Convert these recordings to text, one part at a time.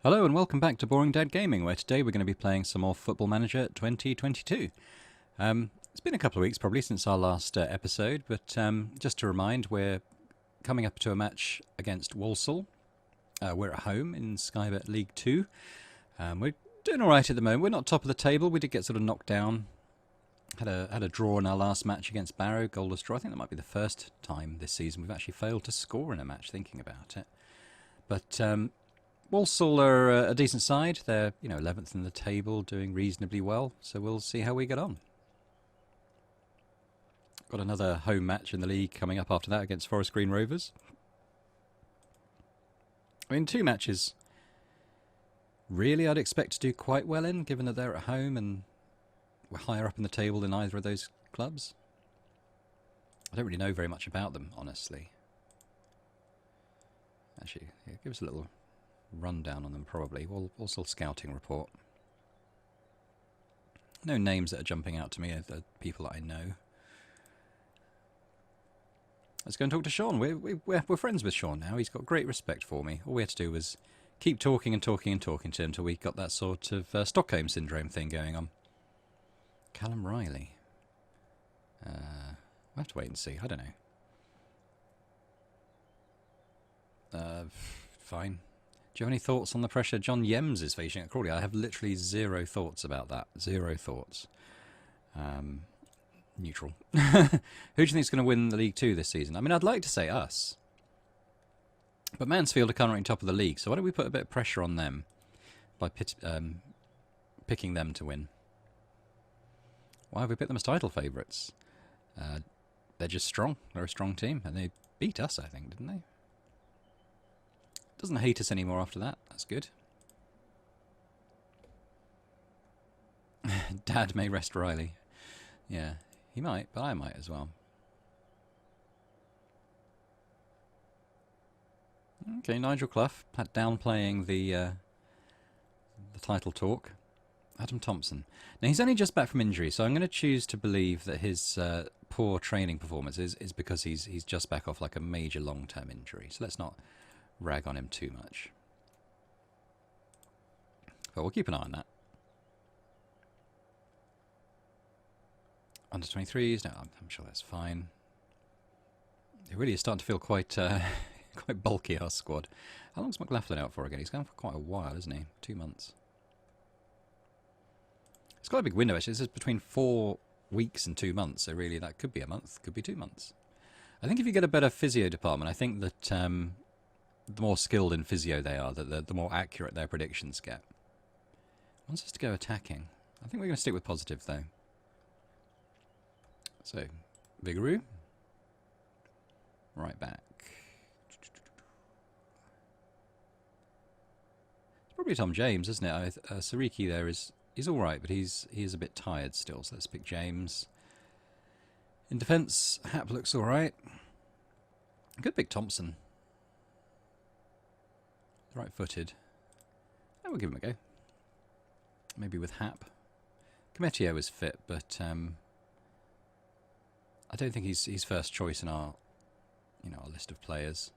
Hello and welcome back to Boring Dad Gaming, where today we're going to be playing some more Football Manager 2022. It's been a couple of weeks probably since our last episode, but just to remind, we're coming up to a match against Walsall. We're at home in Skybet League 2. We're doing alright at the moment. We're not top of the table. We did get sort of knocked down. Had a draw in our last match against Barrow, goalless draw. I think that might be the first time this season we've actually failed to score in a match, thinking about it. But Walsall are a decent side. They're 11th in the table, doing reasonably well. So we'll see how we get on. Got another home match in the league coming up after that against Forest Green Rovers. I mean, two matches really I'd expect to do quite well in, given that they're at home and we're higher up in the table than either of those clubs. I don't really know very much about them, honestly. Actually, yeah, give us a little rundown on them, probably. Also scouting report. No names that are jumping out to me of the people that I know. Let's go and talk to Sean. We're friends with Sean now. He's got great respect for me. All we had to do was keep talking and talking and talking to him until we got that sort of Stockholm Syndrome thing going on. Callum Riley. We'll have to wait and see. I don't know. Fine. Do you have any thoughts on the pressure John Yems is facing at Crawley? I have literally zero thoughts about that. Zero thoughts. Neutral. Who do you think is going to win the League 2 this season? I mean, I'd like to say us. But Mansfield are currently top of the league, so why don't we put a bit of pressure on them by picking them to win? Why have we picked them as title favourites? They're just strong. They're a strong team, and they beat us, I think, didn't they? Doesn't hate us anymore after that. That's good. Dad may rest Riley. Yeah, he might, but I might as well. Okay, Nigel Clough downplaying the title talk. Adam Thompson. Now, he's only just back from injury, so I'm going to choose to believe that his poor training performance is because he's just back off like a major long-term injury. So let's not rag on him too much. But we'll keep an eye on that. Under 23s, no, I'm sure that's fine. It really is starting to feel quite quite bulky, our squad. How long's McLaughlin out for again? He's gone for quite a while, isn't he? 2 months. It's quite a big window, actually. This is between 4 weeks and 2 months, so really that could be a month, could be 2 months. I think if you get a better physio department, I think that the more skilled in physio they are, the more accurate their predictions get. Wants us to go attacking. I think we're going to stick with positive, though. So, Vigouroux. Right back. It's probably Tom James, isn't it? Sariki there is alright, but he is a bit tired still, so let's pick James. In defence, Hap looks alright. Good pick Thompson. Right-footed. We'll give him a go. Maybe with Hap. Cometio is fit, but I don't think he's first choice in our our list of players.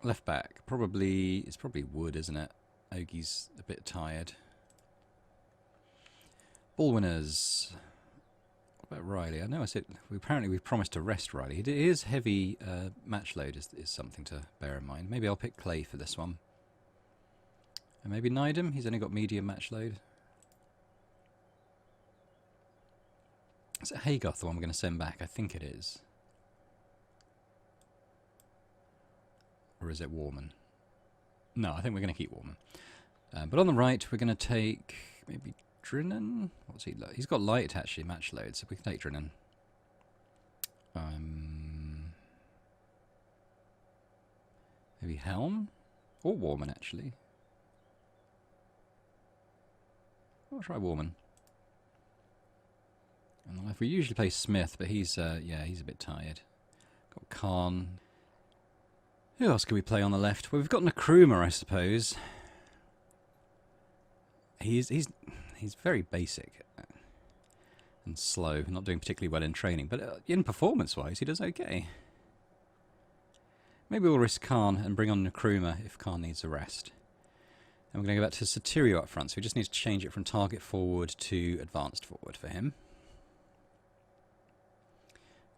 Left back, it's probably Wood, isn't it? Ogie's a bit tired. Ball winners. What about Riley? I know I said apparently we've promised to rest Riley. His heavy match load is something to bear in mind. Maybe I'll pick Clay for this one. And maybe Nydam. He's only got medium match load. Is it Haygoth the one we're going to send back? I think it is. Or is it Warman? No, I think we're going to keep Warman. But on the right, we're going to take maybe Drinan. What's he? He's got light actually match load, so we can take Drinan. Maybe Helm or Warman actually. I'll try Warman. And we usually play Smith, but he's a bit tired. Got Khan. Who else can we play on the left? Well, we've got Nkrumah, I suppose. He's very basic and slow, not doing particularly well in training, but in performance-wise, he does okay. Maybe we'll risk Khan and bring on Nkrumah if Khan needs a rest. And we're going to go back to Sotirio up front, so we just need to change it from target forward to advanced forward for him.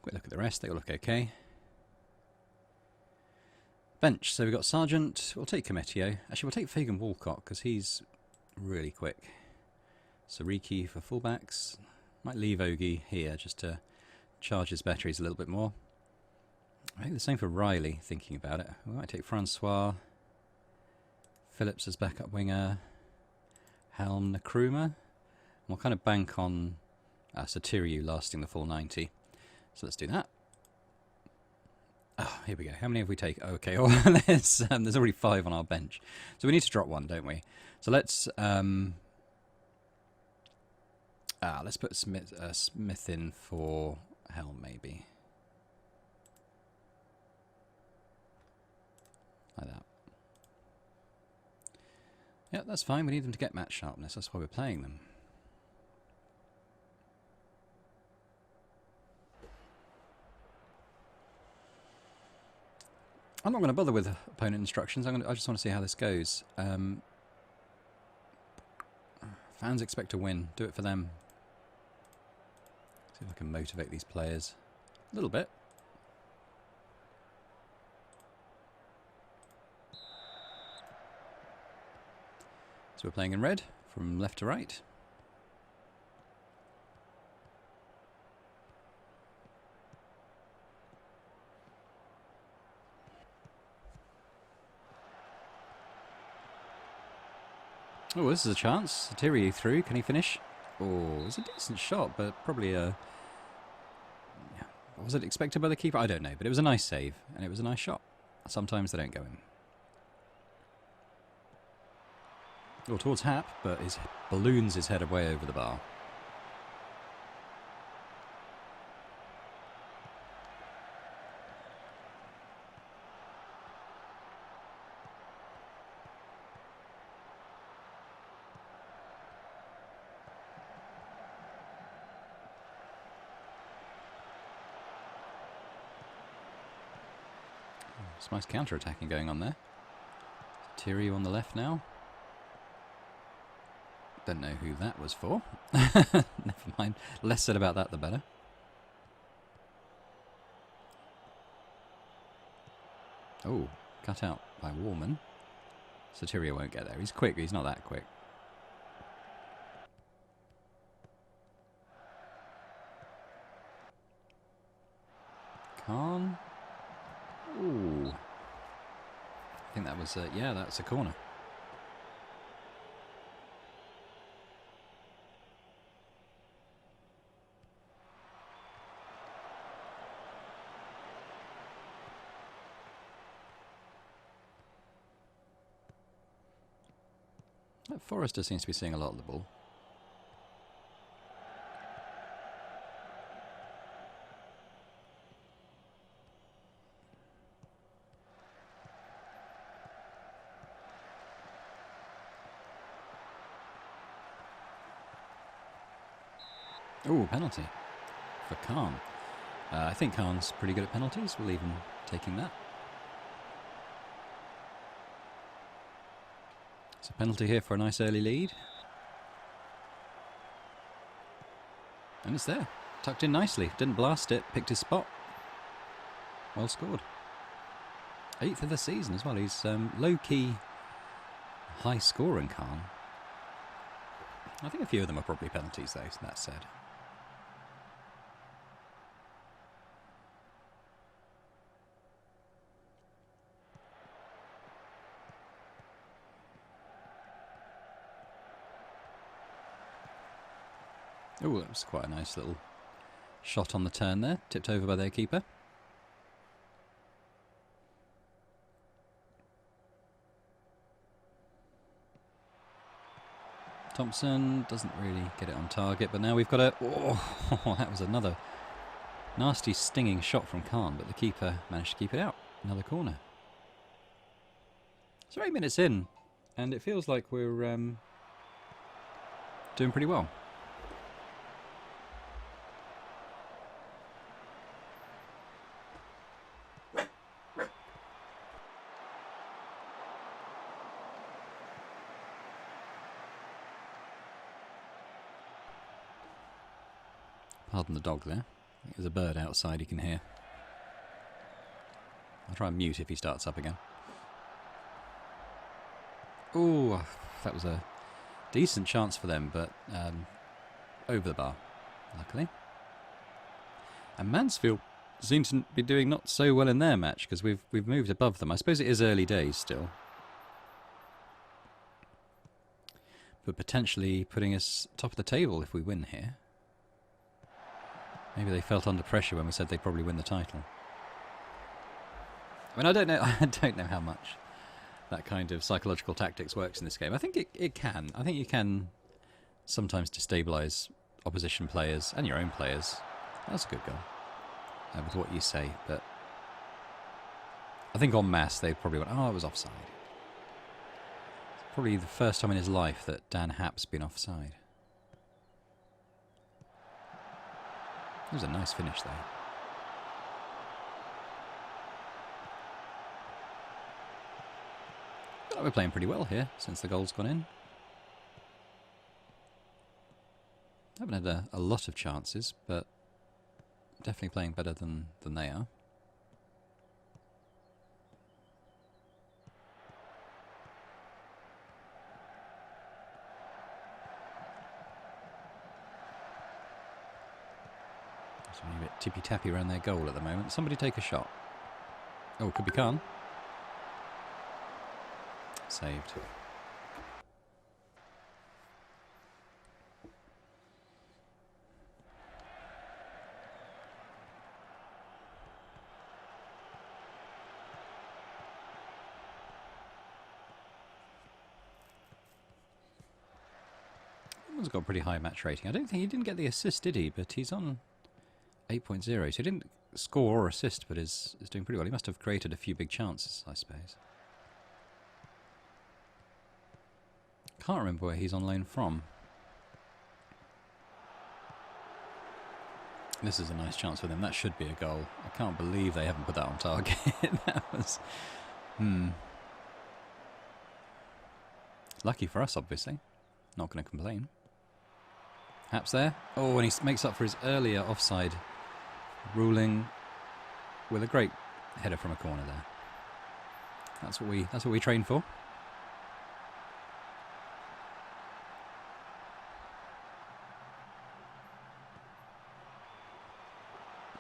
Quick look at the rest, they all look okay. Bench, so we've got Sargent, we'll take Cometio. Actually, we'll take Fagan Walcott, because he's really quick. Sariki for fullbacks. Might leave Ogie here, just to charge his batteries a little bit more. I think the same for Riley, thinking about it. We might take Francois. Phillips as backup winger. Helm, Nkrumah. We'll kind of bank on Sotirio lasting the full 90. So let's do that. Oh, here we go. How many have we taken? Oh, okay, well, there's already 5 on our bench. So we need to drop one, don't we? So let's put Smith in for Helm, maybe. Like that. Yeah, that's fine. We need them to get match sharpness. That's why we're playing them. I'm not going to bother with opponent instructions. I just want to see how this goes. Fans expect to win. Do it for them. See if I can motivate these players a little bit. So we're playing in red from left to right. Oh, this is a chance. Sotirio through. Can he finish? Oh, it's a decent shot, but probably a... Yeah. Was it expected by the keeper? I don't know, but it was a nice save, and it was a nice shot. Sometimes they don't go in. Or towards Hap, but his balloons his head away over the bar. Some nice counter-attacking going on there. Tyrio on the left now. Don't know who that was for. Never mind. Less said about that, the better. Oh, cut out by Warman. Sotirio won't get there. He's quick, he's not that quick. Khan. Ooh. I think that was, yeah, that's a corner. That Forrester seems to be seeing a lot of the ball. Ooh, penalty for Khan. I think Khan's pretty good at penalties. We'll leave him taking that. It's a penalty here for a nice early lead. And it's there. Tucked in nicely. Didn't blast it. Picked his spot. Well scored. 8th of the season as well. He's low-key high scoring, Khan. I think a few of them are probably penalties though, that said. Oh, that was quite a nice little shot on the turn there. Tipped over by their keeper. Thompson doesn't really get it on target, but now we've got a... Oh, that was another nasty stinging shot from Khan, but the keeper managed to keep it out. Another corner. So 8 minutes in, and it feels like we're doing pretty well. Pardon the dog there. I think there's a bird outside you can hear. I'll try and mute if he starts up again. Ooh, that was a decent chance for them, but over the bar, luckily. And Mansfield seem to be doing not so well in their match because we've moved above them. I suppose it is early days still, but potentially putting us top of the table if we win here. Maybe they felt under pressure when we said they'd probably win the title. I mean, I don't know. I don't know how much that kind of psychological tactics works in this game. I think it can. I think you can sometimes destabilise opposition players and your own players. That's a good goal, with what you say. But I think en masse they probably went, oh, it was offside. It's probably the first time in his life that Dan Happ's been offside. It was a nice finish there. But we're playing pretty well here since the goal's gone in. Haven't had a lot of chances, but definitely playing better than they are. It's a bit tippy-tappy around their goal at the moment. Somebody take a shot. Oh, could be Khan. Saved. He's got a pretty high match rating. I don't think he didn't get the assist, did he? But he's on 8.0, so he didn't score or assist, but is doing pretty well. He must have created a few big chances, I suppose. Can't remember where he's on loan from. This is a nice chance for them. That should be a goal. I can't believe they haven't put that on target. That was... Lucky for us, obviously. Not going to complain. Haps there. Oh, and he makes up for his earlier offside ruling with a great header from a corner there. That's what we train for.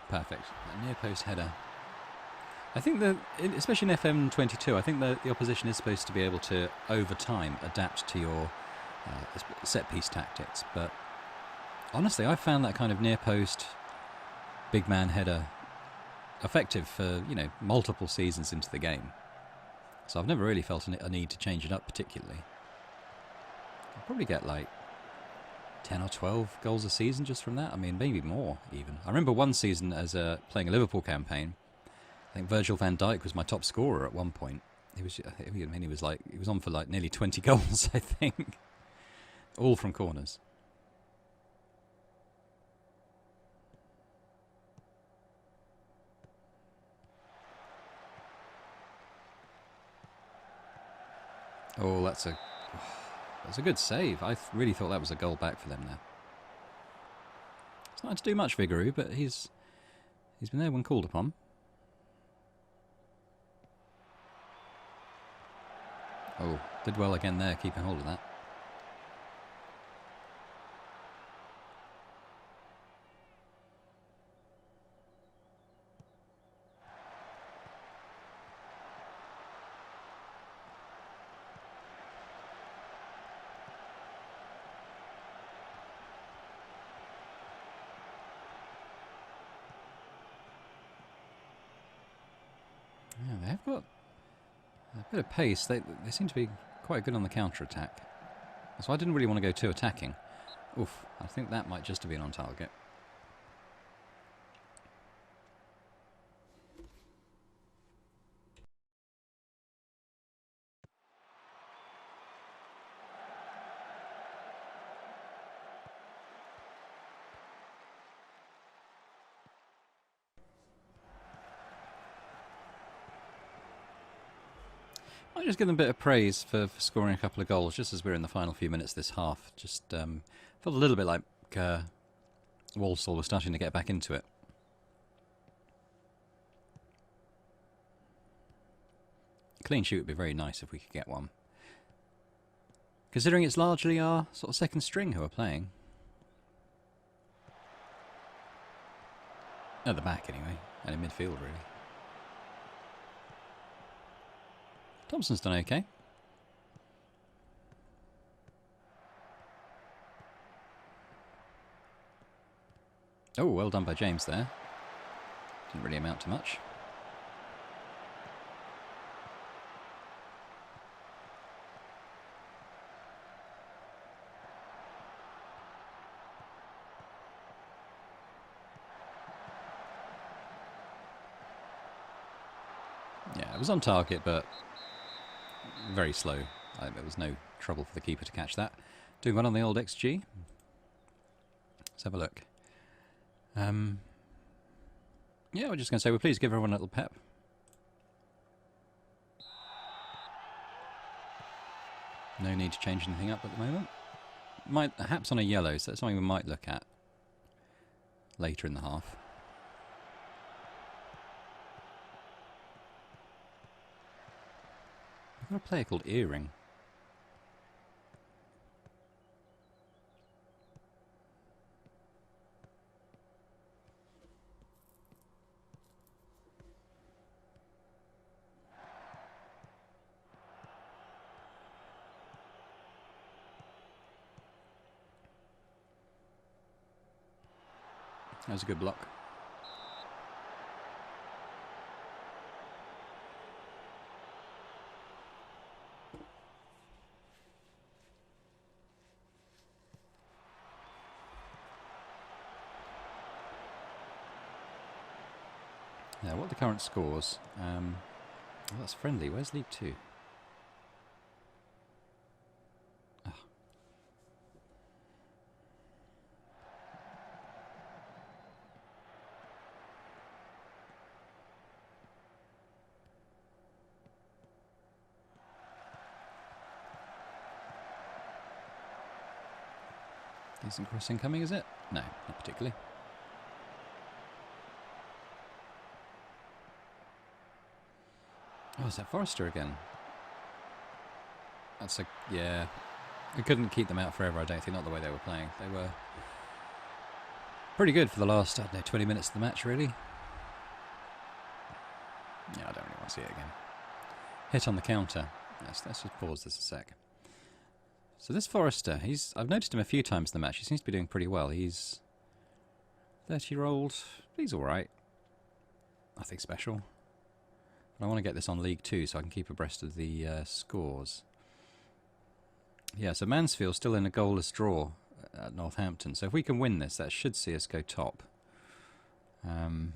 Perfect. A near post header. I think that, especially in FM22, I think that the opposition is supposed to be able to, over time, adapt to your set-piece tactics. But honestly, I found that kind of near post, big man header effective for, multiple seasons into the game. So I've never really felt a need to change it up particularly. I'll probably get like 10 or 12 goals a season just from that. I mean, maybe more even. I remember one season as playing a Liverpool campaign. I think Virgil van Dijk was my top scorer at one point. He was on for like nearly 20 goals, I think, all from corners. Oh, that's a good save. I really thought that was a goal back for them there. It's not had to do much, Vigouroux, but he's been there when called upon. Oh, did well again there, keeping hold of that. Yeah, they've got a bit of pace. They seem to be quite good on the counter-attack. So I didn't really want to go too attacking. Oof, I think that might just have been on target. I'll just give them a bit of praise for scoring a couple of goals just as we're in the final few minutes this half. Just felt a little bit like Walsall were starting to get back into it. Clean sheet would be very nice if we could get one. Considering it's largely our sort of second string who are playing. At the back anyway, and in midfield really. Thompson's done okay. Oh, well done by James there. Didn't really amount to much. Yeah, it was on target, but very slow. There was no trouble for the keeper to catch that. Doing well on the old XG. Let's have a look. Yeah, we're just going to say we're pleased to give everyone a little pep. No need to change anything up at the moment. Might perhaps on a yellow, so that's something we might look at later in the half. We've got a player called Earring. That was a good block. Yeah, what are the current scores? Well, that's friendly. Where's League 2? Oh. Decent crossing coming, is it? No, not particularly. Oh, is that Forrester again? That's a... yeah. We couldn't keep them out forever, I don't think. Not the way they were playing. They were pretty good for the last, I don't know, 20 minutes of the match, really. Yeah, I don't really want to see it again. Hit on the counter. Let's just pause this a sec. So this Forrester, I've noticed him a few times in the match. He seems to be doing pretty well. He's 30-year-old. He's all right. Nothing special. But I want to get this on League 2 so I can keep abreast of the scores. Yeah, so Mansfield's still in a goalless draw at Northampton. So if we can win this, that should see us go top. Not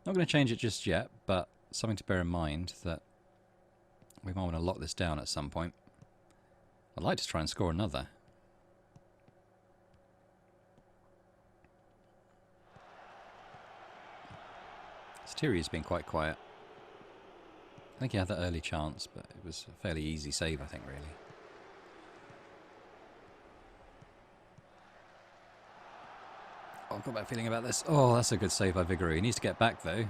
going to change it just yet, but something to bear in mind that we might want to lock this down at some point. I'd like to try and score another. Styria's been quite quiet. I think he had that early chance, but it was a fairly easy save, I think, really. Oh, I've got a bad feeling about this. Oh, that's a good save by Vigouroux. He needs to get back, though.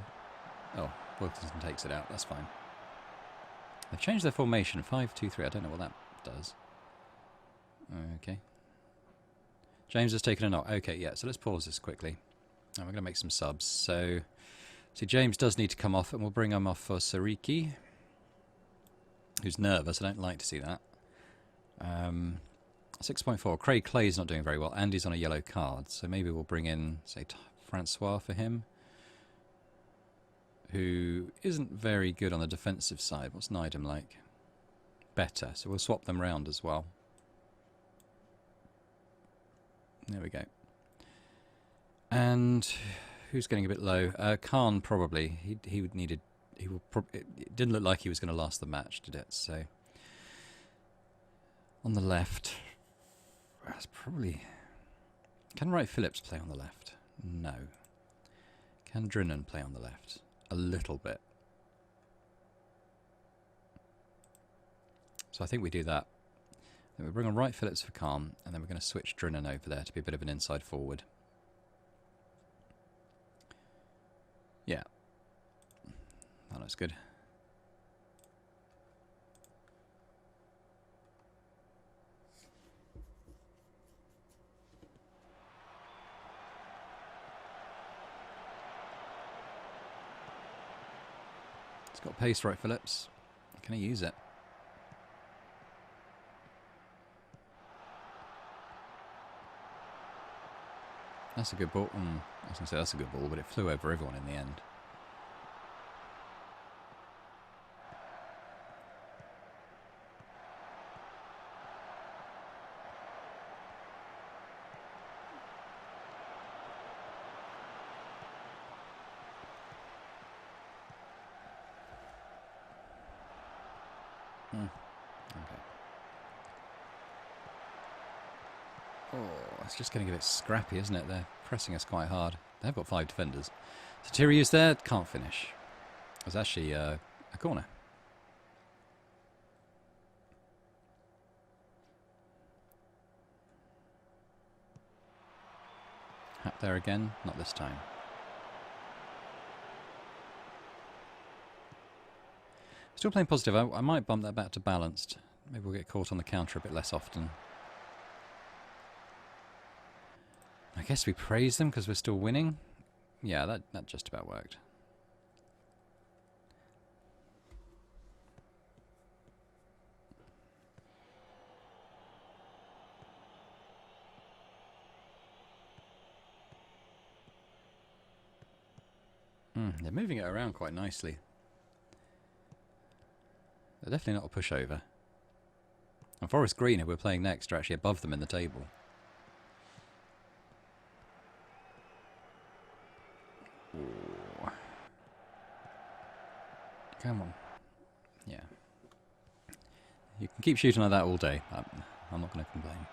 Oh, Wilkinson takes it out. That's fine. They've changed their formation. 5-2-3. I don't know what that does. Okay. James has taken a knock. Okay, yeah, so let's pause this quickly. And we're going to make some subs. So, see, James does need to come off, and we'll bring him off for Sariki, who's nervous. I don't like to see that. 6.4. Craig Clay's not doing very well. Andy's on a yellow card, so maybe we'll bring in, say, Francois for him, who isn't very good on the defensive side. What's Nydam like? Better, so we'll swap them round as well. There we go. And who's getting a bit low? Khan probably. He would needed. He will. It didn't look like he was going to last the match, did it? So on the left, that's probably. Can Wright Phillips play on the left? No. Can Drinnan play on the left? A little bit. So I think we do that. Then we bring on Wright Phillips for Calm, and then we're going to switch Drinnan over there to be a bit of an inside forward. Yeah. That looks good. It's got pace, Wright Phillips. Can he use it? That's a good ball. I was going to say that's a good ball, but it flew over everyone in the end. Okay. Oh, it's just getting a bit scrappy, isn't it? They're pressing us quite hard. They've got 5 defenders. So Tyriu's there, can't finish. It was actually a corner. Hap there again, not this time. Still playing positive. I might bump that back to balanced. Maybe we'll get caught on the counter a bit less often. I guess we praise them because we're still winning. Yeah, that just about worked. They're moving it around quite nicely. They're definitely not a pushover. And Forest Green, who we're playing next, are actually above them in the table. Ooh. Come on. Yeah. You can keep shooting like that all day. I'm not going to complain.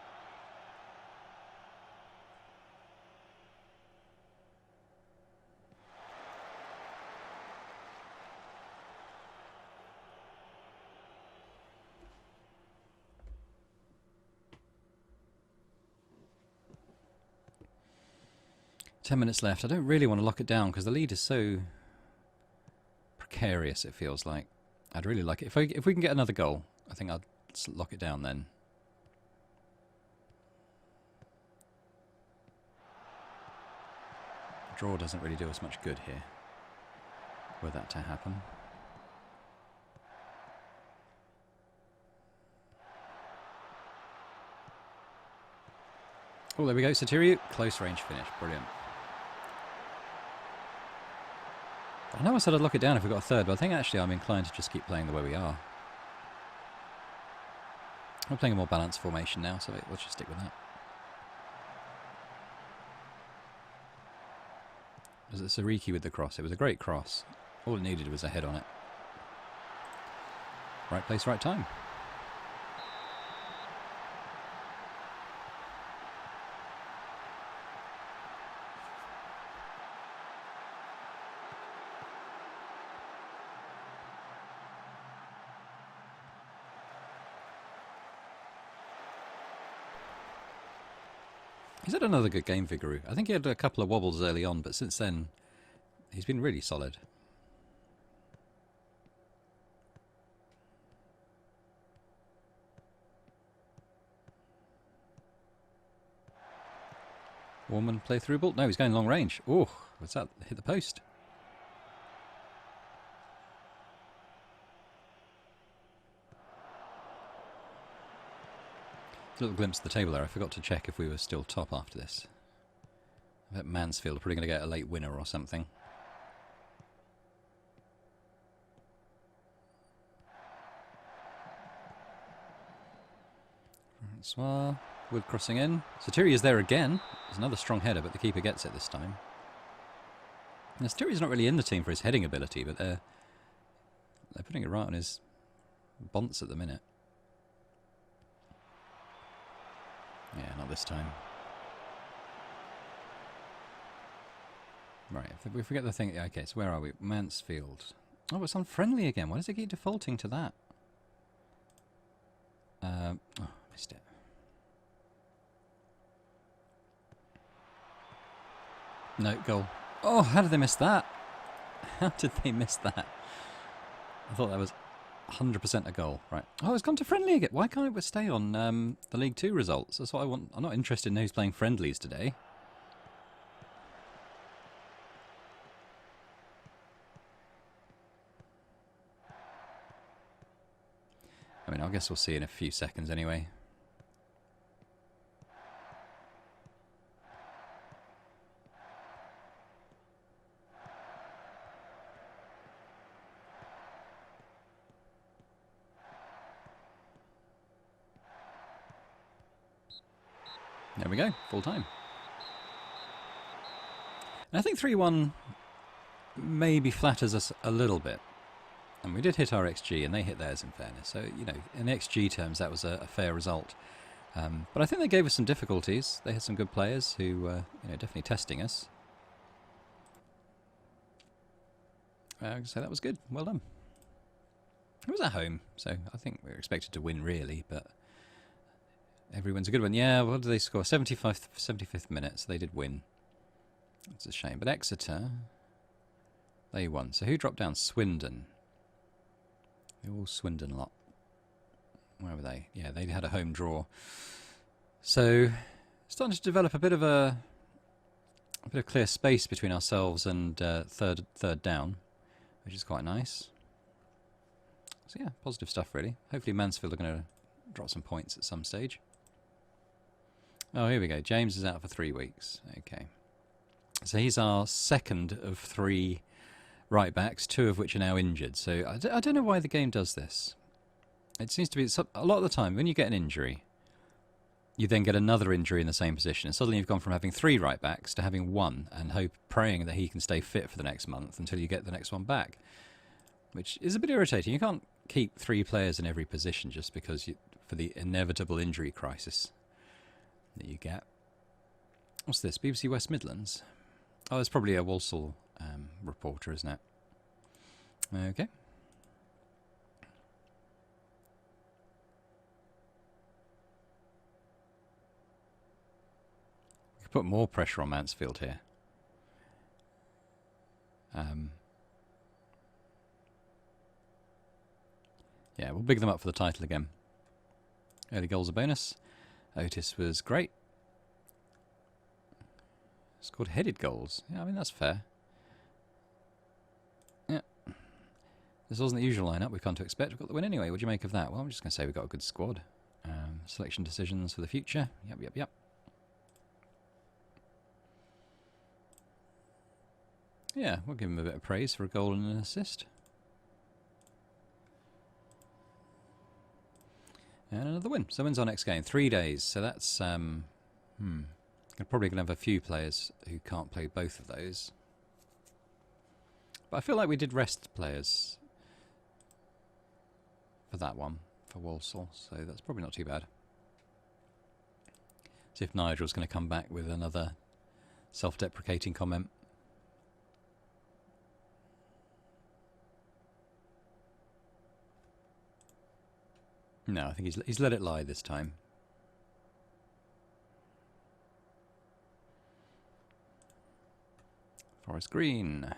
Ten minutes left. I don't really want to lock it down because the lead is so precarious, it feels like. I'd really like it. If we can get another goal, I think I'd lock it down then. Draw doesn't really do us much good here, were that to happen. Oh, there we go. Satiriu, close range finish. Brilliant. I know I said I'd lock it down if we got a third, but I think actually I'm inclined to just keep playing the way we are. We're playing a more balanced formation now, so we'll just stick with that. Was it Sariki with the cross? It was a great cross. All it needed was a head on it. Right place, right time. He's had another good game, Vigouroux. I think he had a couple of wobbles early on, but since then, he's been really solid. Warman play through ball? No, he's going long range. Oh, what's that? Hit the post. A little glimpse of the table there. I forgot to check if we were still top after this. I bet Mansfield are probably going to get a late winner or something. Francois, Wood crossing in. Satiri is there again. There's another strong header, but the keeper gets it this time. Satiri's not really in the team for his heading ability, but they're putting it right on his bonts at the minute. Yeah, not this time. Right, if we forget the thing... Yeah, okay, so where are we? Mansfield. Oh, it's unfriendly again. Why does it keep defaulting to that? Missed it. No, goal. Oh, how did they miss that? How did they miss that? I thought that was 100% a goal. Right. Oh, it's gone to friendly again. Why can't it stay on the League 2 results? That's what I want. I'm not interested in who's playing friendlies today. I mean, I guess we'll see in a few seconds anyway. There we go, full time. And I think 3-1 maybe flatters us a little bit. And we did hit our XG, and they hit theirs in fairness. So, you know, in XG terms, that was a fair result. But I think they gave us some difficulties. They had some good players who were, you know, definitely testing us. So that was good. Well done. It was at home, so I think we were expected to win, really, but everyone's a good one. Yeah, what did they score? 75th minute, so they did win. It's a shame. But Exeter, they won. So who dropped down? Swindon. The all Swindon lot. Where were they? Yeah, they had a home draw. So starting to develop a bit of clear space between ourselves and third down, which is quite nice. So yeah, positive stuff really. Hopefully Mansfield are going to drop some points at some stage. Oh, here we go. James is out for 3 weeks. Okay. So he's our second of 3 right backs, 2 of which are now injured. So I don't know why the game does this. It seems to be a lot of the time when you get an injury, you then get another injury in the same position, and suddenly you've gone from having 3 right backs to having 1, and praying that he can stay fit for the next month until you get the next one back, which is a bit irritating. You can't keep 3 players in every position just because for the inevitable injury crisis that you get. What's this? BBC West Midlands? Oh, it's probably a Walsall reporter, isn't it? Okay. We could put more pressure on Mansfield here. Yeah, we'll big them up for the title again. Early goals a bonus. Otis was great. Scored headed goals. Yeah, I mean, that's fair. Yeah. This wasn't the usual lineup we've come to expect. We've got the win anyway. What do you make of that? Well, I'm just going to say we've got a good squad. Selection decisions for the future. Yep. Yeah, we'll give him a bit of praise for a goal and an assist. And another win. So when's our next game? 3 days. So that's... We're probably going to have a few players who can't play both of those. But I feel like we did rest players for that one, for Walsall. So that's probably not too bad. See if Nigel's going to come back with another self-deprecating comment. No, I think he's let it lie this time. Forest Green.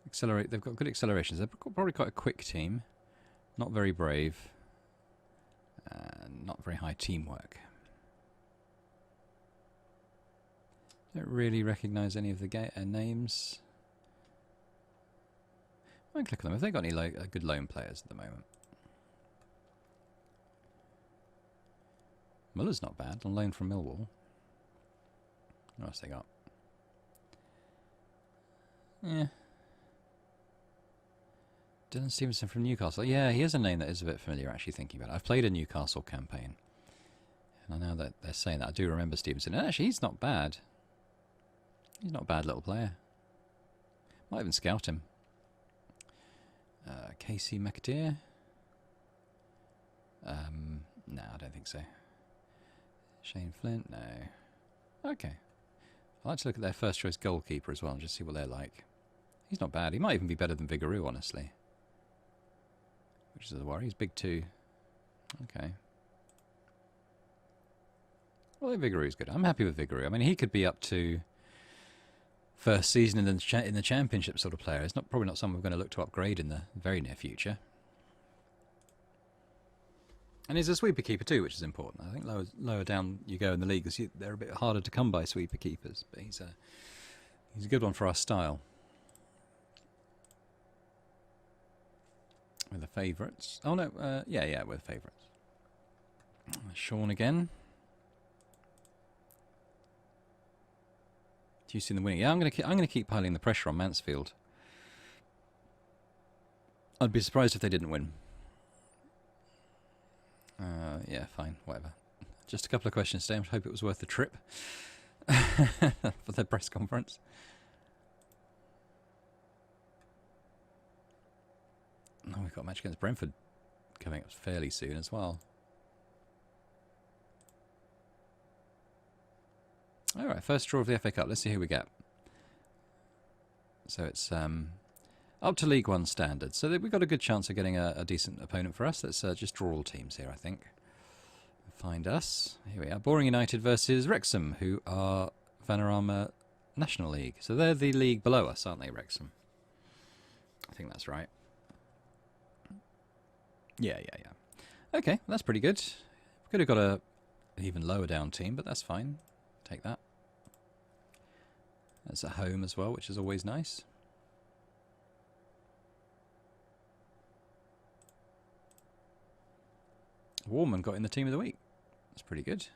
Accelerate. They've got good accelerations. They're probably quite a quick team. Not very brave. Not very high teamwork. Don't really recognise any of the names. I might click on them. Have they got any good loan players at the moment? Muller's not bad, on loan from Millwall. What else they got? Yeah. Dylan Stevenson from Newcastle. Yeah, he is a name that is a bit familiar, actually, thinking about it. I've played a Newcastle campaign. And I know that they're saying that. I do remember Stevenson. And actually, he's not bad. He's not a bad little player. Might even scout him. Casey McAteer? No, I don't think so. Shane Flint? No. Okay. I'd like to look at their first choice goalkeeper as well and just see what they're like. He's not bad. He might even be better than Vigouroux, honestly. Which is a worry. He's big too. Okay. Well, Vigouroux's good. I'm happy with Vigouroux. I mean, he could be up to first season in the championship sort of player. It's probably not someone we're going to look to upgrade in the very near future. And he's a sweeper keeper too, which is important. I think lower down you go in the league, they're a bit harder to come by, sweeper keepers. But he's a good one for our style. We're the favourites. Oh no, yeah, we're the favourites. Sean again. Do you see them winning? Yeah, I'm gonna keep piling the pressure on Mansfield. I'd be surprised if they didn't win. Yeah, fine, whatever. Just a couple of questions today. I hope it was worth the trip for the press conference. Oh, we've got a match against Brentford coming up fairly soon as well. Alright, first draw of the FA Cup. Let's see who we get. So it's up to League One standards. So we've got a good chance of getting a decent opponent for us. Let's just draw all teams here, I think. Find us. Here we are. Boring United versus Wrexham, who are Vanarama National League. So they're the league below us, aren't they, Wrexham? I think that's right. Yeah. Okay, that's pretty good. We could have got an even lower down team, but that's fine. Take that. That's at home as well, which is always nice. Warman got in the team of the week. That's pretty good.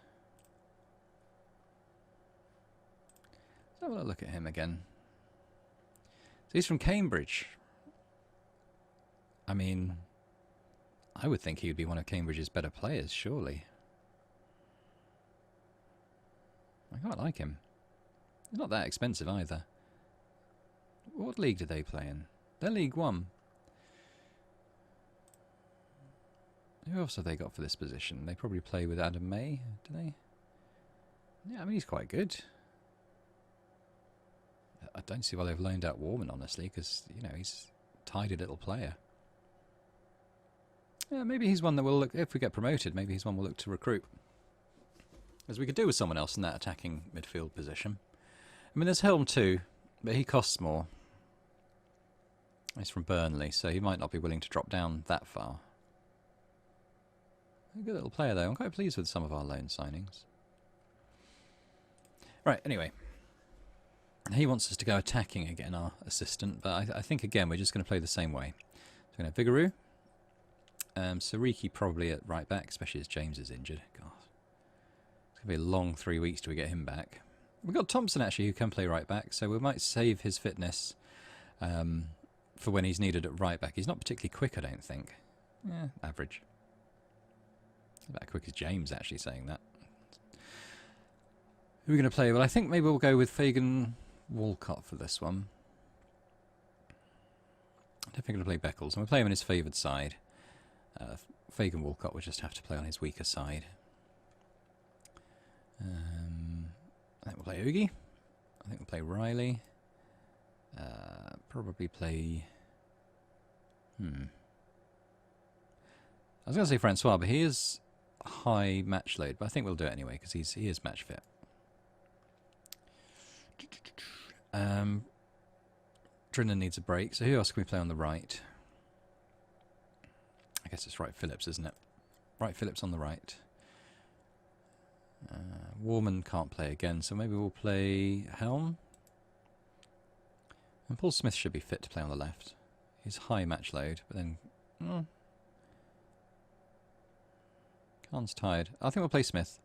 So we'll look at him again. So he's from Cambridge. I mean, I would think he would be one of Cambridge's better players, surely. I quite like him. He's not that expensive either. What league do they play in? They're League One. Who else have they got for this position? They probably play with Adam May, do they? Yeah, I mean, he's quite good. I don't see why they've loaned out Warman, honestly, because, you know, he's a tidy little player. Yeah, maybe he's one that we'll look, if we get promoted, maybe he's one we'll look to recruit. As we could do with someone else in that attacking midfield position. I mean, there's Helm too, but he costs more. He's from Burnley, so he might not be willing to drop down that far. A good little player, though. I'm quite pleased with some of our loan signings. Right, anyway. He wants us to go attacking again, our assistant, but I think, again, we're just going to play the same way. So we're going to have Vigouroux. Sariki probably at right back, especially as James is injured. God. It's going to be a long 3 weeks till we get him back. We've got Thompson, actually, who can play right back, so we might save his fitness for when he's needed at right back. He's not particularly quick, I don't think. Yeah, average. About quick as James, actually, saying that. Who are we going to play? Well, I think maybe we'll go with Fagan Walcott for this one. I don't think we're going to play Beckles. And we'll play him on his favoured side. Fagan Walcott will just have to play on his weaker side. I think we'll play Oogie. I think we'll play Riley. Probably play... I was going to say Francois, but he is high match load, but I think we'll do it anyway because he is match fit. Drinan needs a break, so who else can we play on the right? I guess it's Wright Phillips, isn't it? Wright Phillips on the right. Warman can't play again, so maybe we'll play Helm. And Paul Smith should be fit to play on the left. He's high match load, but then... Khan's tired. I think we'll play Smith.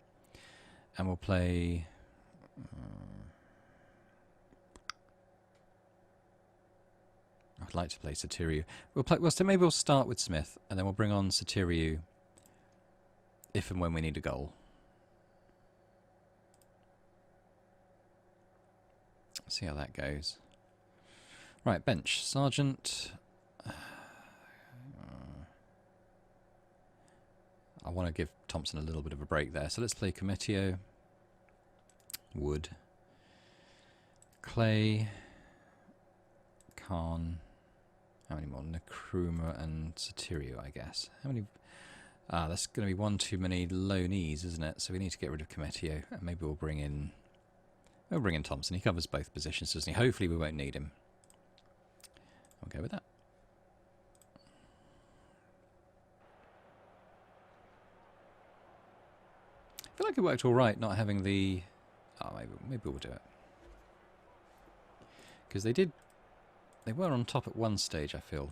And we'll play... I'd like to play Satiriu. Maybe we'll start with Smith, and then we'll bring on Satiriu if and when we need a goal. See how that goes. Right, bench. Sargent. I want to give Thompson a little bit of a break there. So let's play Cometio. Wood. Clay. Khan. How many more? Nkrumah and Satiriu, I guess. How many? Ah, that's going to be one too many low knees, isn't it? So we need to get rid of Cometio. And maybe we'll bring in... We'll bring in Thompson. He covers both positions, doesn't he? Hopefully we won't need him. I'll go with that. I feel like it worked all right not having the... Oh, maybe we'll do it. Because they were on top at one stage, I feel.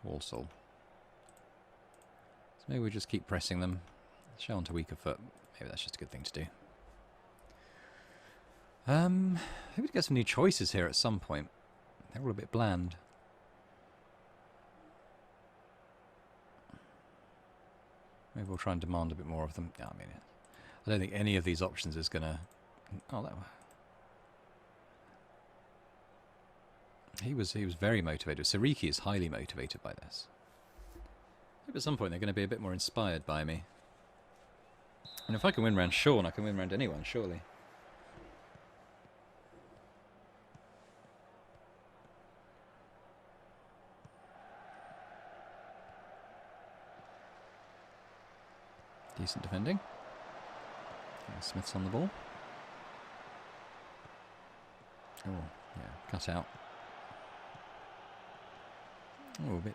Walsall. So maybe we'll just keep pressing them. Show onto weaker foot. Maybe that's just a good thing to do. Maybe to get some new choices here at some point. They're all a bit bland. Maybe we'll try and demand a bit more of them. Yeah, I mean, I don't think any of these options is going to... Oh, that... He was very motivated. Sariki is highly motivated by this. Maybe at some point they're going to be a bit more inspired by me. And if I can win round Sean, I can win round anyone, surely. Decent defending. Smith's on the ball. Oh, yeah, cut out. Oh, a bit.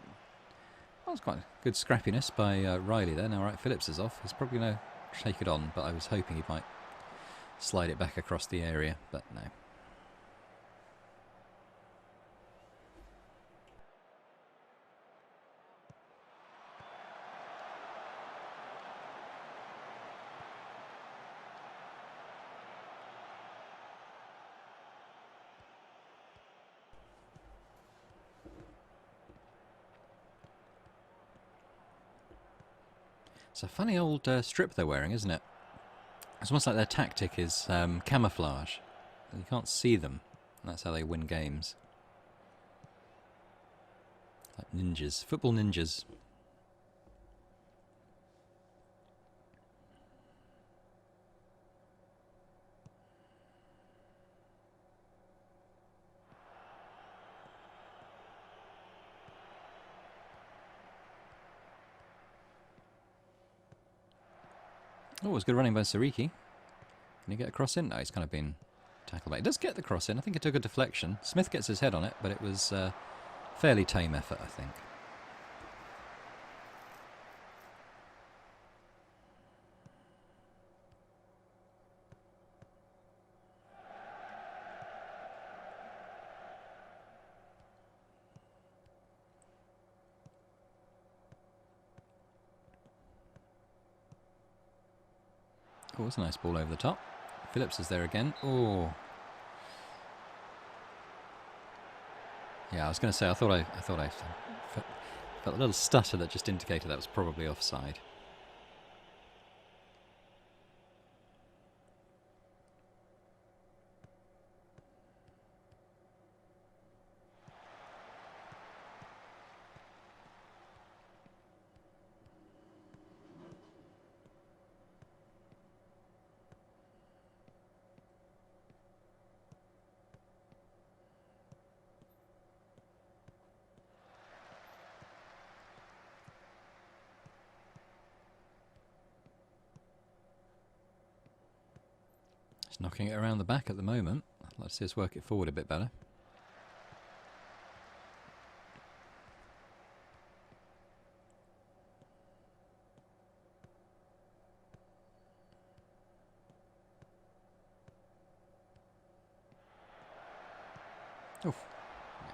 That was quite a good scrappiness by Riley there. Now, right, Phillips is off. He's probably going to take it on, but I was hoping he might slide it back across the area, but no. It's a funny old strip they're wearing, isn't it? It's almost like their tactic is camouflage. You can't see them. And that's how they win games. Like ninjas. Football ninjas. Oh, it was good running by Sariki. Can he get a cross in? No, he's kind of been tackled back. He does get the cross in. I think it took a deflection. Smith gets his head on it, but it was a fairly tame effort, I think. Oh, it's a nice ball over the top. Phillips is there again. Oh. Yeah, I was going to say, I thought I felt a little stutter that just indicated that was probably offside. Just knocking it around the back at the moment. I'd like to see us work it forward a bit better. Oh, yeah.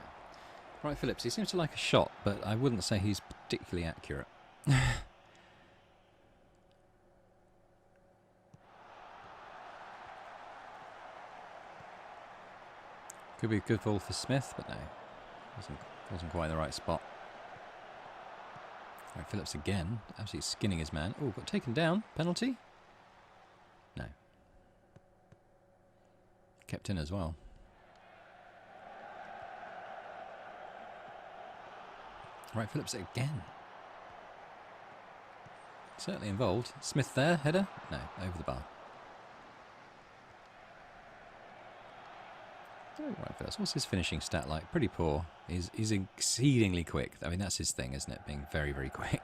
Right, Phillips, he seems to like a shot, but I wouldn't say he's particularly accurate. Could be a good ball for Smith, but no. Wasn't quite in the right spot. Right, Phillips again, absolutely skinning his man. Oh, got taken down. Penalty? No. Kept in as well. Right, Phillips again. Certainly involved. Smith there, header? No, over the bar. Oh, right, Phillips. What's his finishing stat like? Pretty poor. He's exceedingly quick. I mean, that's his thing, isn't it? Being very, very quick.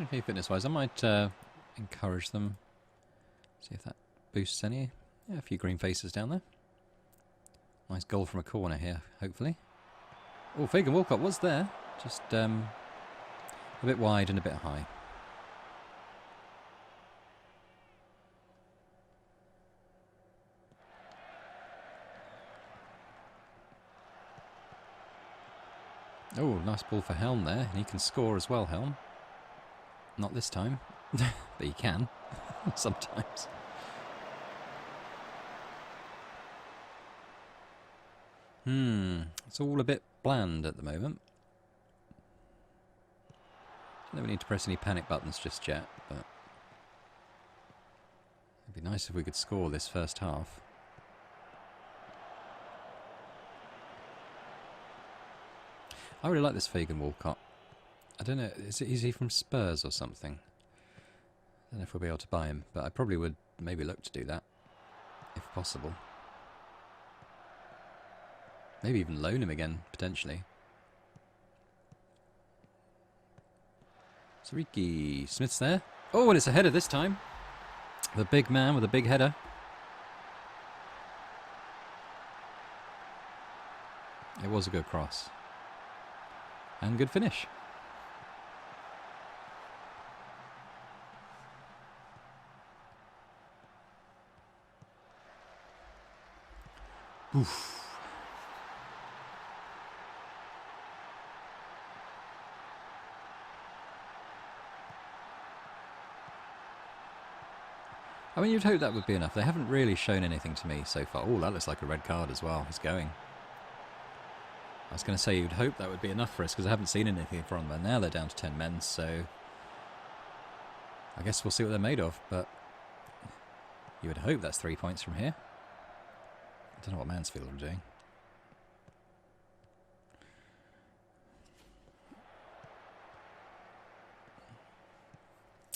Okay, fitness-wise, I might encourage them. See if that boosts any. Yeah, a few green faces down there. Nice goal from a corner here, hopefully. Oh, Fagan Walcott was there. Just a bit wide and a bit high. Oh, nice ball for Helm there. And he can score as well, Helm. Not this time. But he can. Sometimes. It's all a bit bland at the moment. Don't think we need to press any panic buttons just yet, but it'd be nice if we could score this first half. I really like this Fagan Walcott. I don't know, is he from Spurs or something? I don't know if we'll be able to buy him, but I probably would maybe look to do that, if possible. Maybe even loan him again, potentially. Sariki. Smith's there. Oh, and it's a header this time. The big man with a big header. It was a good cross. And good finish. Oof. I mean, you'd hope that would be enough. They haven't really shown anything to me so far. Oh, that looks like a red card as well. He's going. I was going to say you'd hope that would be enough for us because I haven't seen anything from them. Now they're down to 10 men, so I guess we'll see what they're made of. But you would hope that's 3 points from here. I don't know what Mansfield are doing.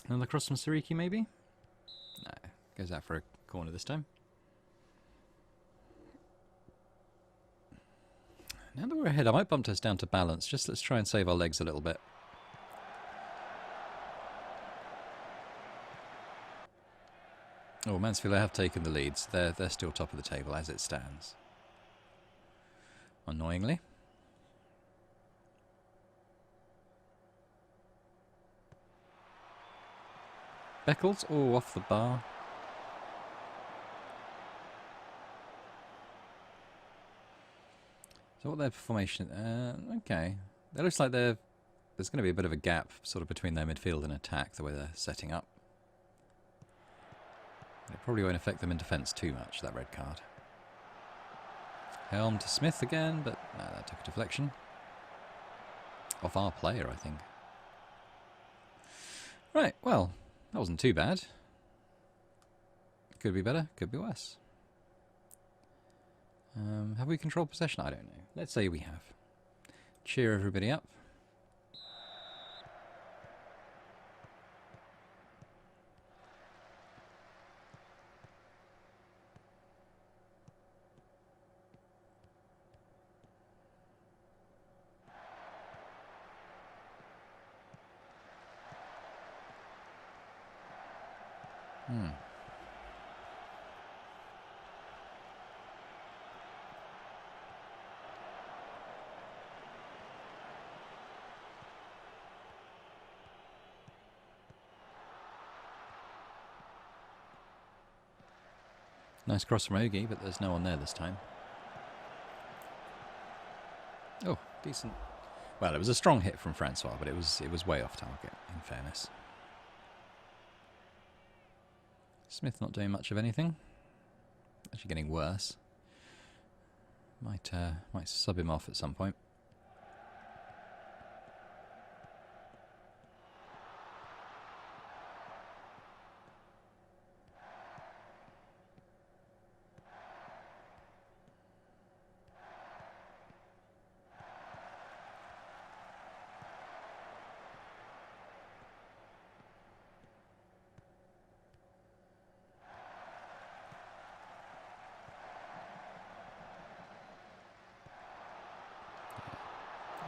Another cross from Sariki, maybe? No, goes out for a corner this time. Now that we're ahead, I might bump us down to balance. Just let's try and save our legs a little bit. Oh, Mansfield have taken the leads. They're still top of the table as it stands. Annoyingly. Beckles, oh, off the bar. So what their formation? Okay, it looks like there's going to be a bit of a gap, sort of between their midfield and attack, the way they're setting up. It probably won't affect them in defence too much. That red card. Helm to Smith again, but no, that took a deflection off our player, I think. Right, well, that wasn't too bad. Could be better, could be worse. Have we controlled possession? I don't know. Let's say we have. Cheer everybody up. Nice cross from Ogie, but there's no one there this time. Oh, decent. Well, it was a strong hit from Francois, but it was way off target, in fairness. Smith not doing much of anything. Actually getting worse. Might sub him off at some point.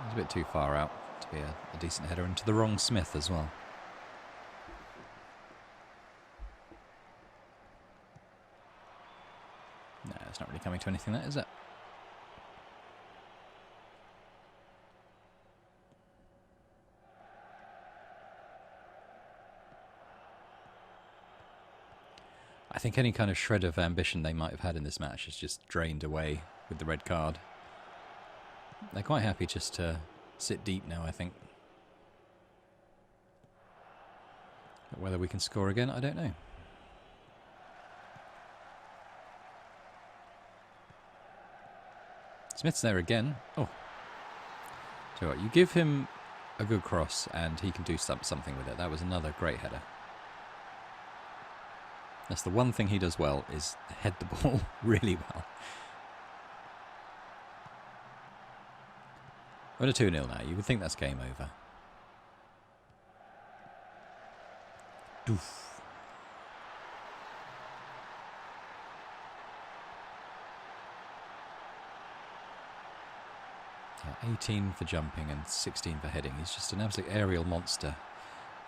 It's a bit too far out to be a decent header, and to the wrong Smith as well. it's not really coming to anything, that is it? I think any kind of shred of ambition they might have had in this match is just drained away with the red card. They're quite happy just to sit deep now, I think. But whether we can score again, I don't know. Smith's there again. Oh. So what, you give him a good cross and he can do something with it. That was another great header. That's the one thing he does well, is head the ball really well. We're at 2-0 now. You would think that's game over. Doof. Yeah, 18 for jumping and 16 for heading. He's just an absolute aerial monster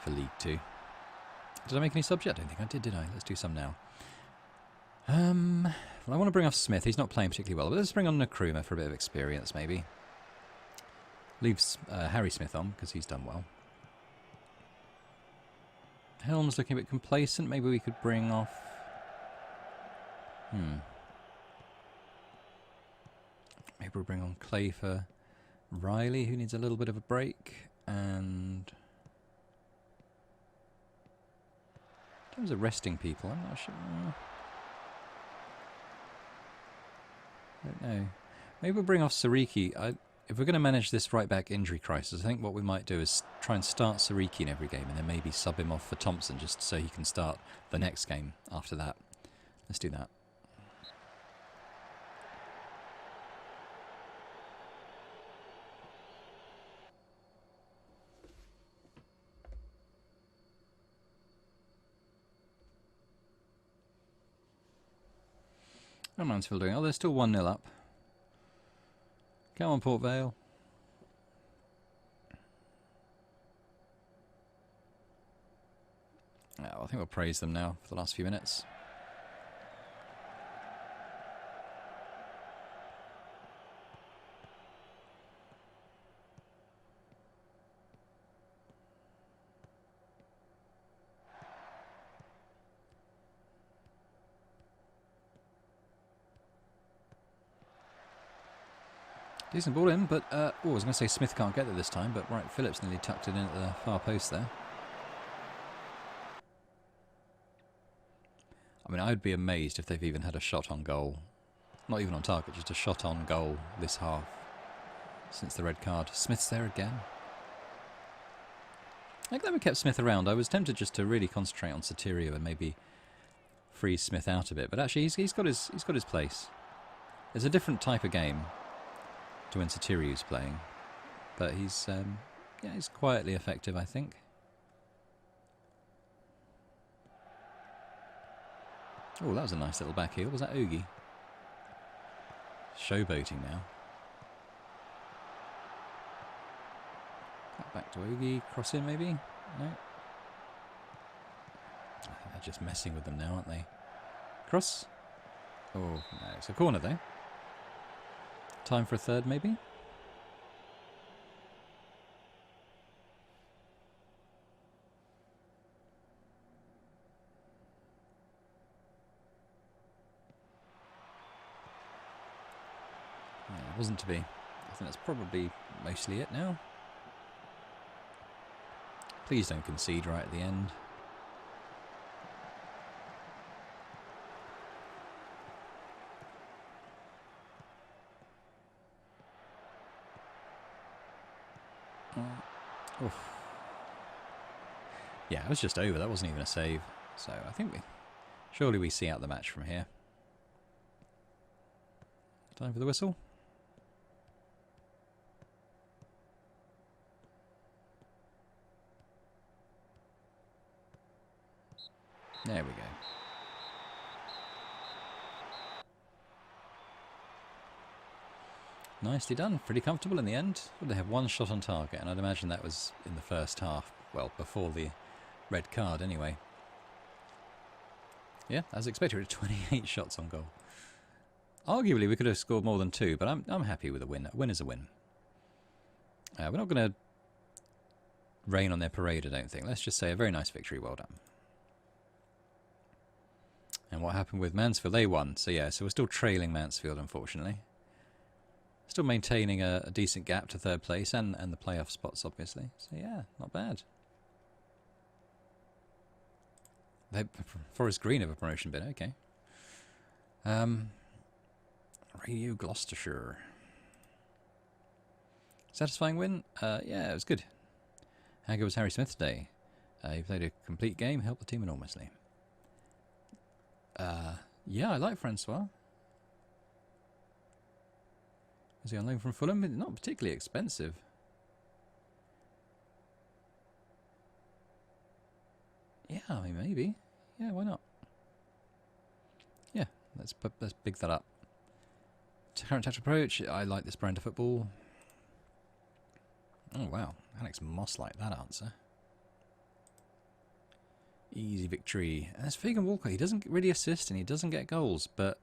for League 2. Did I make any subs yet? I don't think I did I? Let's do some now. Well, I want to bring off Smith. He's not playing particularly well, but let's bring on Nkrumah for a bit of experience, maybe. Leaves Harry Smith on, because he's done well. Helm's looking a bit complacent. Maybe we could bring off... Maybe we'll bring on Clay for Riley, who needs a little bit of a break. And... in terms of resting people, I'm not sure. I don't know. Maybe we'll bring off Sariki. If we're going to manage this right-back injury crisis, I think what we might do is try and start Sariki in every game and then maybe sub him off for Thompson just so he can start the next game after that. Let's do that. How Mansfield doing? Oh, they're still 1-0 up. Come on, Port Vale. Oh, I think we'll praise them now for the last few minutes. Decent ball in, but I was going to say Smith can't get there this time, but Wright Phillips nearly tucked it in at the far post there. I mean, I'd be amazed if they've even had a shot on goal. Not even on target, just a shot on goal this half since the red card. Smith's there again. I'm glad we kept Smith around. I was tempted just to really concentrate on Sotirio and maybe freeze Smith out a bit, but actually he's got his place. It's a different type of game to when Sotirio's playing, but he's quietly effective, I think. Oh, that was a nice little back heel. Was that Ogie? Showboating now. Back to Ogie. Cross in, maybe? No. They're just messing with them now, aren't they? Cross. Oh, no. It's a corner, though. Time for a third, maybe? Yeah, it wasn't to be. I think that's probably mostly it now. Please don't concede right at the end. Oof. Yeah, it was just over. That wasn't even a save. So I think surely we see out the match from here. Time for the whistle. There we go. Nicely done. Pretty comfortable in the end. Well, they have one shot on target, and I'd imagine that was in the first half. Well, before the red card, anyway. Yeah, as expected, 28 shots on goal. Arguably, we could have scored more than 2, but I'm happy with a win. A win is a win. We're not going to rain on their parade, I don't think. Let's just say a very nice victory. Well done. And what happened with Mansfield? They won. So yeah, so we're still trailing Mansfield, unfortunately. Still maintaining a decent gap to third place and the playoff spots, obviously. So yeah, not bad. Forest Green have a promotion bid, okay. Radio Gloucestershire. Satisfying win? Yeah, it was good. How good was Harry Smith today? He played a complete game, helped the team enormously. Yeah, I like Francois. Is he on loan from Fulham? Not particularly expensive. Yeah, I mean, maybe. Yeah, why not? Yeah, let's big that up. Current touch approach. I like this brand of football. Oh, wow. Alex Moss liked that answer. Easy victory. And that's Fagan Walker. He doesn't really assist and he doesn't get goals, but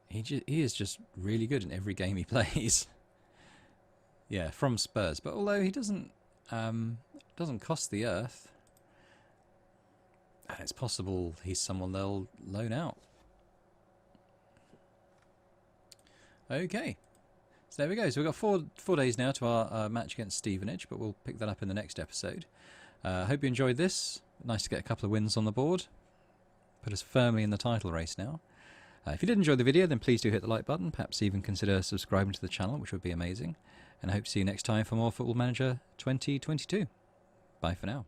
he is just really good in every game he plays. Yeah, from Spurs. But although he doesn't cost the earth, and it's possible he's someone they'll loan out. Okay. So there we go. So we've got four days now to our match against Stevenage, but we'll pick that up in the next episode. Hope you enjoyed this. Nice to get a couple of wins on the board. Put us firmly in the title race now. If you did enjoy the video, then please do hit the like button. Perhaps even consider subscribing to the channel, which would be amazing. And I hope to see you next time for more Football Manager 2022. Bye for now.